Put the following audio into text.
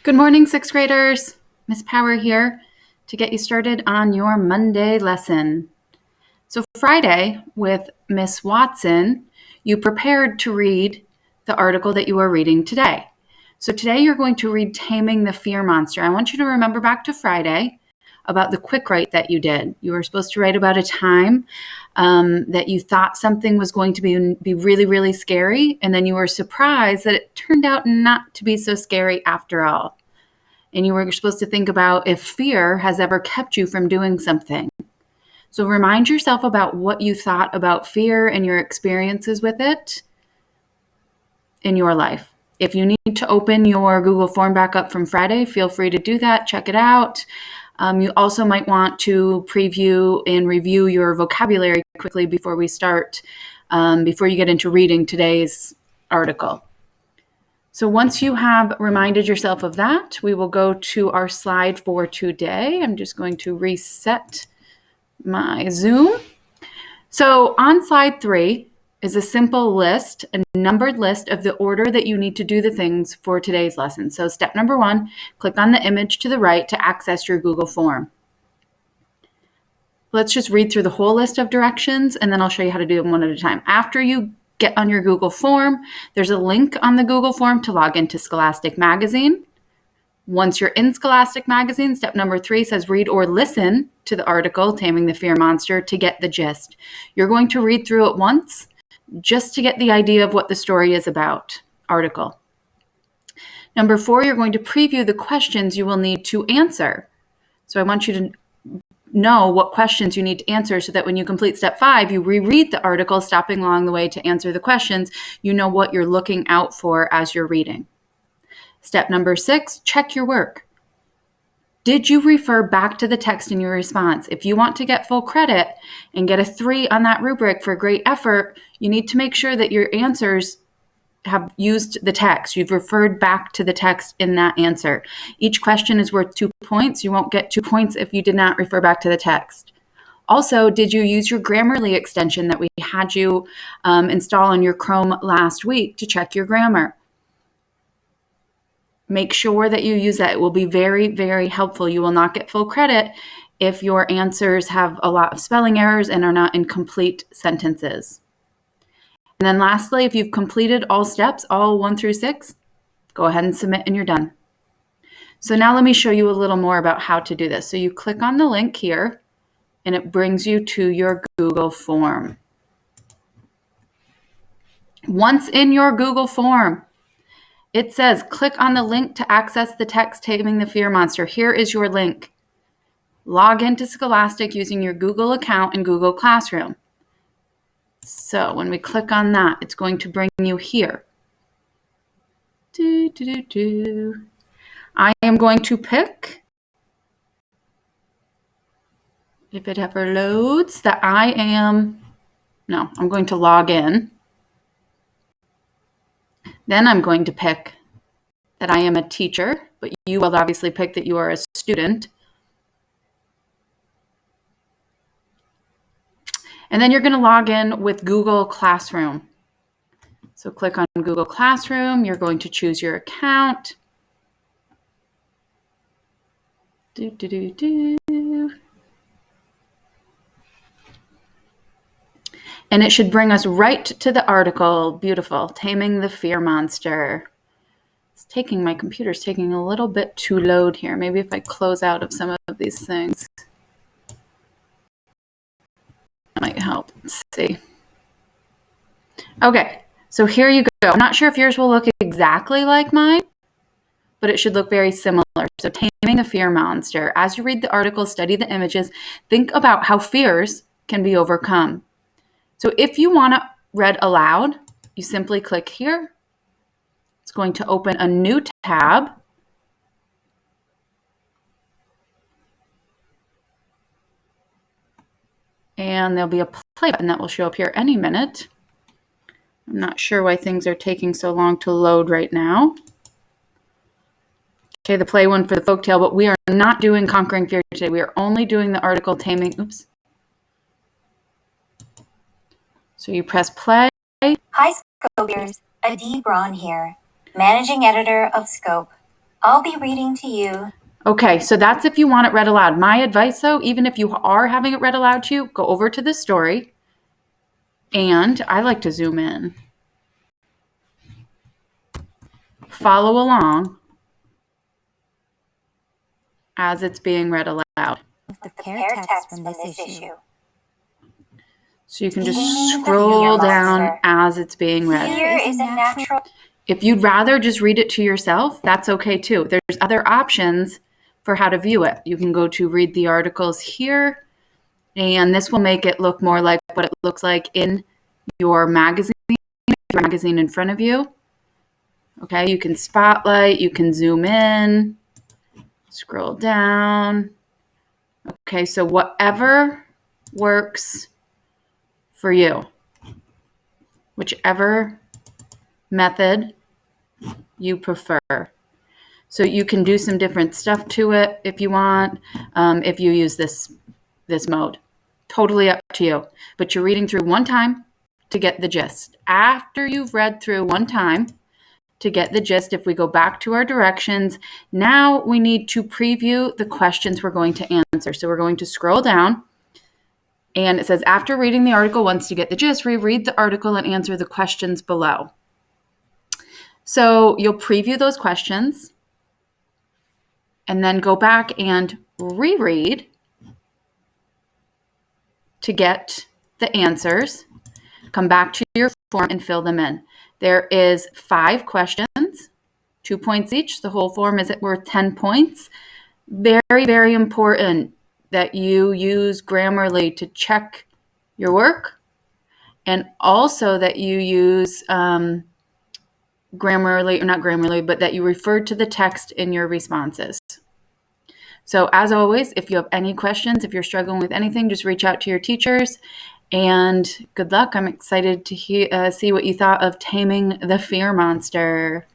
Good morning, sixth graders. Miss Power here to get you started on your Monday lesson. So Friday with Miss Watson, you prepared to read the article that you are reading today. So today you're going to read Taming the Fear Monster. I want you to remember back to Friday about the quick write that you did. You were supposed to write about a time that you thought something was going to be really, really scary, and then you were surprised that it turned out not to be so scary after all. And you were supposed to think about if fear has ever kept you from doing something. So remind yourself about what you thought about fear and your experiences with it in your life. If you need to open your Google form back up from Friday, feel free to do that. Check it out. You also might want to preview and review your vocabulary quickly before we start, before you get into reading today's article. So once you have reminded yourself of that, we will go to our slide for today. I'm just going to reset my Zoom. So on slide 3 is a simple list, a numbered list of the order that you need to do the things for today's lesson. So step number 1, click on the image to the right to access your Google form. Let's just read through the whole list of directions, and then I'll show you how to do them one at a time. After you get on your Google form, there's a link on the Google form to log into Scholastic Magazine. Once you're in Scholastic Magazine, step number 3 says read or listen to the article, Taming the Fear Monster, to get the gist. You're going to read through it once just to get the idea of what the story is about. Article. Number 4, you're going to preview the questions you will need to answer. So I want you to know what questions you need to answer so that when you complete step 5, you reread the article, stopping along the way to answer the questions. You know what you're looking out for as you're reading. Step number 6, check your work. Did you refer back to the text in your response? If you want to get full credit and get a 3 on that rubric for great effort, you need to make sure that your answers have used the text. You've referred back to the text in that answer. Each question is worth 2 points. You won't get 2 points if you did not refer back to the text. Also, did you use your Grammarly extension that we had you install on your Chrome last week to check your grammar? Make sure that you use that. It will be very, very helpful. You will not get full credit if your answers have a lot of spelling errors and are not in complete sentences. And then lastly, if you've completed all steps, all 1 through 6, go ahead and submit and you're done. So now let me show you a little more about how to do this. So you click on the link here and it brings you to your Google form. Once in your Google form, it says click on the link to access the text Taming the Fear Monster. Here is your link. Log into Scholastic using your Google account in Google Classroom. So when we click on that, it's going to bring you here. I am going to pick, if it ever loads, that I'm going to log in. Then I'm going to pick that I am a teacher, but you will obviously pick that you are a student. And then you're going to log in with Google Classroom. So click on Google Classroom. You're going to choose your account. And it should bring us right to the article. Beautiful. Taming the Fear Monster. My computer's taking a little bit to load here. Maybe if I close out of some of these things, that might help. Let's see. Okay, so here you go. I'm not sure if yours will look exactly like mine, but it should look very similar. So Taming the Fear Monster. As you read the article, study the images, think about how fears can be overcome. So if you want to read aloud, you simply click here. It's going to open a new tab. And there'll be a play button that will show up here any minute. I'm not sure why things are taking so long to load right now. Okay, the play one for the folktale, but we are not doing Conquering Fear today. We are only doing the article Taming. Oops. So you press play. Hi, Scopiers. Adi Braun here, Managing Editor of Scope. I'll be reading to you. Okay, so that's if you want it read aloud. My advice, though, even if you are having it read aloud to you, go over to the story. And I like to zoom in. Follow along as it's being read aloud. The pair text from this issue. So you can just scroll down as it's being read. Fear is a natural. If you'd rather just read it to yourself, that's okay too. There's other options for how to view it. You can go to read the articles here, and this will make it look more like what it looks like in your magazine in front of you. Okay, you can spotlight, you can zoom in, scroll down. Okay, so whatever works for you, whichever method you prefer. So you can do some different stuff to it if you want, if you use this mode. Totally up to you. But you're reading through one time to get the gist. After you've read through one time to get the gist, if we go back to our directions, now we need to preview the questions we're going to answer. So we're going to scroll down, and it says, after reading the article once to get the gist, reread the article and answer the questions below. So you'll preview those questions and then go back and reread to get the answers. Come back to your form and fill them in. There is 5 questions, 2 points each. The whole form is worth 10 points. Very, very important that you use Grammarly to check your work, and also that you use Grammarly, or not Grammarly, but that you refer to the text in your responses. So as always, if you have any questions, if you're struggling with anything, just reach out to your teachers, and good luck. I'm excited to see what you thought of Taming the Fear Monster.